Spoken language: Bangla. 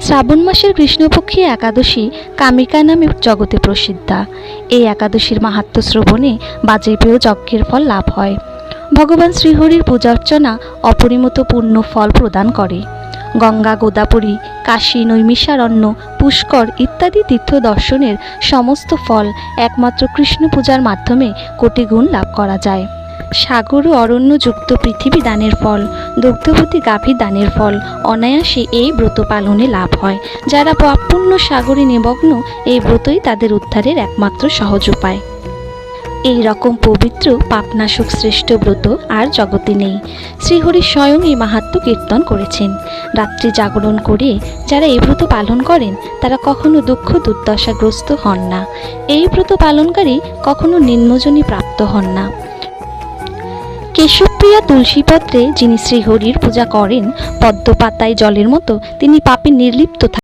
শ্রাবণ মাসের কৃষ্ণপক্ষী একাদশী কামিকা নামে জগতে প্রসিদ্ধা। এই একাদশীর মাহাত্ম্য শ্রবণে বাজপেয় যজ্ঞের ফল লাভ হয়। ভগবান শ্রীহরির পূজা অর্চনা অপরিমিত পুণ্য ফল প্রদান করে। গঙ্গা, গোদাবরী, কাশী, নৈমিষারণ্য, পুষ্কর ইত্যাদি তীর্থ দর্শনের সমস্ত ফল একমাত্র কৃষ্ণ পূজার মাধ্যমে কোটি গুণ লাভ করা যায়। সাগর ও অরণ্যযুক্ত পৃথিবী দানের ফল, দুগ্ধবতী গাভী দানের ফল অনায়াসে এই ব্রত পালনে লাভ হয়। যারা পাপপুণ্য সাগরে নিমগ্ন, এই ব্রতই তাদের উদ্ধারের একমাত্র সহজ উপায়। এই রকম পবিত্র পাপনাশক শ্রেষ্ঠ ব্রত আর জগতে নেই। শ্রীহরি স্বয়ং এই মাহাত্ম্য কীর্তন করেছেন। রাত্রি জাগরণ করে যারা এই ব্রত পালন করেন তারা কখনো দুঃখ দুর্দশাগ্রস্ত হন না। এই ব্রত পালনকারী কখনো নিম্নজনী প্রাপ্ত হন না। কেশবপ্রিয়া তুলসীপত্রে যিনি শ্রীহরির পূজা করেন, পদ্ম পাতায় জলের মতো তিনি পাপে নির্লিপ্ত